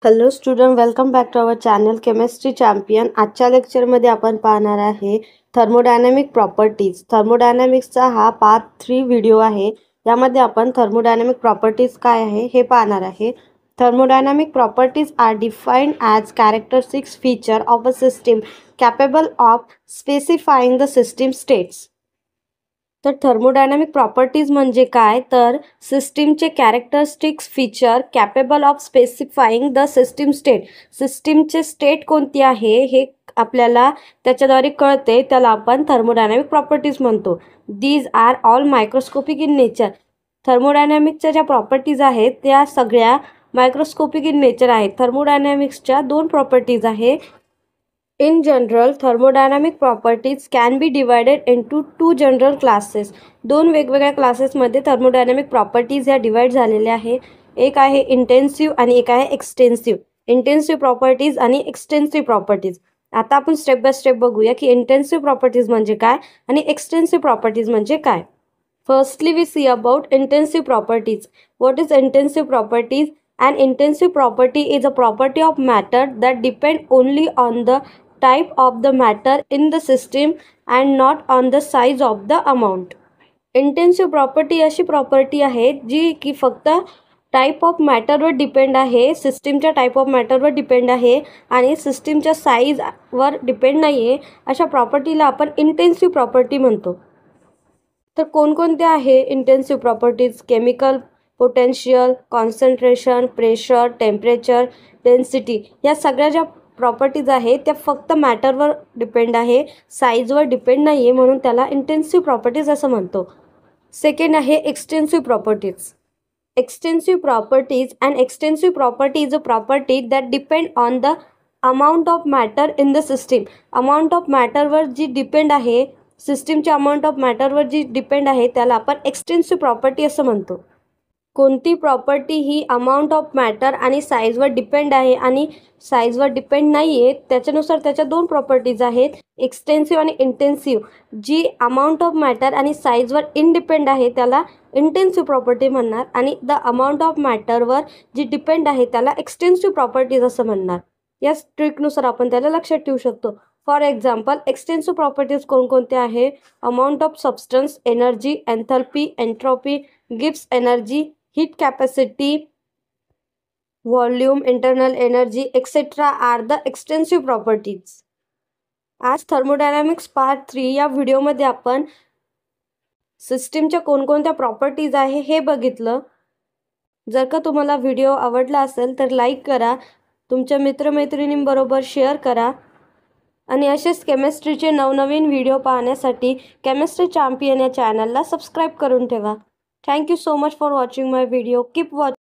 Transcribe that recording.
Hello student, welcome back to our channel chemistry champion. आजच्या लेक्चरमध्ये आपण पाहणार आहे थर्मोडायनॅमिक प्रॉपर्टीज. थर्मोडायनॅमिक्सचा हा पार्ट 3 व्हिडिओ आहे. यामध्ये आपण थर्मोडायनॅमिक प्रॉपर्टीज काय आहे हे पाहणार आहे. Thermodynamic properties are defined as characteristic feature of a system capable of specifying the system states. तर थर्मोडायनॅमिक प्रॉपर्टीज म्हणजे काय, तर सिस्टीमचे characteristics feature capable of specifying the system state. सिस्टीमचे स्टेट कोणती आहे हे आपल्याला त्याच्याद्वारे कळते, त्याला आपण थर्मोडायनॅमिक प्रॉपर्टीज म्हणतो. These are all microscopic in nature. थर्मोडायनॅमिक्सच्या ज्या प्रॉपर्टीज आहेत त्या सगळ्या मायक्रोस्कोपिक इन नेचर आहेत. थर्मोडायनॅमिक्सच्या दोन प्रॉपर्टीज आहेत. In general, thermodynamic properties can be divided into two general classes. दोन वेगवेगळ्या क्लासेसमध्ये थर्मोडायनॅमिक प्रॉपर्टीज ह्या डिवाइड झालेल्या आहे. एक आहे इंटेन्सिव्ह आणि एक आहे एक्सटेन्सिव्ह. इंटेन्सिव्ह प्रॉपर्टीज आणि एक्सटेन्सिव्ह प्रॉपर्टीज. आता आपण स्टेप बाय स्टेप बघूया की इंटेन्सिव्ह प्रॉपर्टीज म्हणजे काय आणि एक्सटेन्सिव्ह प्रॉपर्टीज म्हणजे काय. Firstly, we see about intensive properties. What is intensive properties? An intensive property is a property of matter that depend only on the type of the matter in the system and not on the size of the amount. Intensive property अशी property आहे जी की फक्त type of मॅटरवर depend आहे, सिस्टीमच्या type of मॅटरवर depend आहे आणि सिस्टीमच्या साईजवर depend नाही आहे. अशा प्रॉपर्टीला आपण इंटेन्सिव्ह प्रॉपर्टी म्हणतो. तर कोणकोणत्या आहे intensive properties? Chemical potential, concentration, pressure, temperature, density. या सगळ्या ज्या प्रॉपर्टीज आहेत त्या फक्त मॅटरवर डिपेंड आहे, साईजवर डिपेंड नाही आहे, म्हणून त्याला इंटेन्सिव्ह प्रॉपर्टीज असं म्हणतो. सेकंड आहे extensive properties. Extensive properties and extensive property is a property that depend on the amount of matter in the system. Amount of मॅटरवर जी डिपेंड आहे, सिस्टीमच्या अमाऊंट ऑफ मॅटरवर जी डिपेंड आहे त्याला आपण एक्सटेन्सिव्ह प्रॉपर्टी असं म्हणतो. कोणती प्रॉपर्टी ही अमाऊंट ऑफ मॅटर आणि साईजवर डिपेंड आहे आणि साईजवर डिपेंड नाही आहे, त्याच्यानुसार त्याच्या दोन प्रॉपर्टीज आहेत, एक्सटेन्सिव्ह आणि इंटेन्सिव्ह. जी अमाऊंट ऑफ मॅटर आणि साईजवर इनडिपेंड आहे त्याला इंटेन्सिव्ह प्रॉपर्टी म्हणणार आणि द अमाऊंट ऑफ मॅटरवर जी डिपेंड आहे त्याला एक्सटेन्सिव्ह प्रॉपर्टीज असं म्हणणार. या ट्रिकनुसार आपण त्याला लक्षात ठेवू शकतो. फॉर एक्झाम्पल, एक्सटेन्सिव्ह प्रॉपर्टीज कोणकोणत्या आहे? Amount of substance, energy, एन्थॅल्पी, entropy, gives energy, heat capacity, volume, internal energy, etc. are the extensive properties. आज थर्मोडायनॅमिक्स पार्ट 3 या व्हिडिओमध्ये आपण सिस्टीमच्या कोणकोणत्या प्रॉपर्टीज आहे हे बघितलं. जर का तुम्हाला व्हिडिओ आवडला असेल तर लाईक करा, तुमच्या मित्रमैत्रिणींबरोबर शेअर करा आणि असेच केमिस्ट्रीचे नवनवीन व्हिडिओ पाहण्यासाठी केमिस्ट्री चॅम्पियन या चॅनलला सबस्क्राईब करून ठेवा. Thank you so much for watching my video. Keep watching.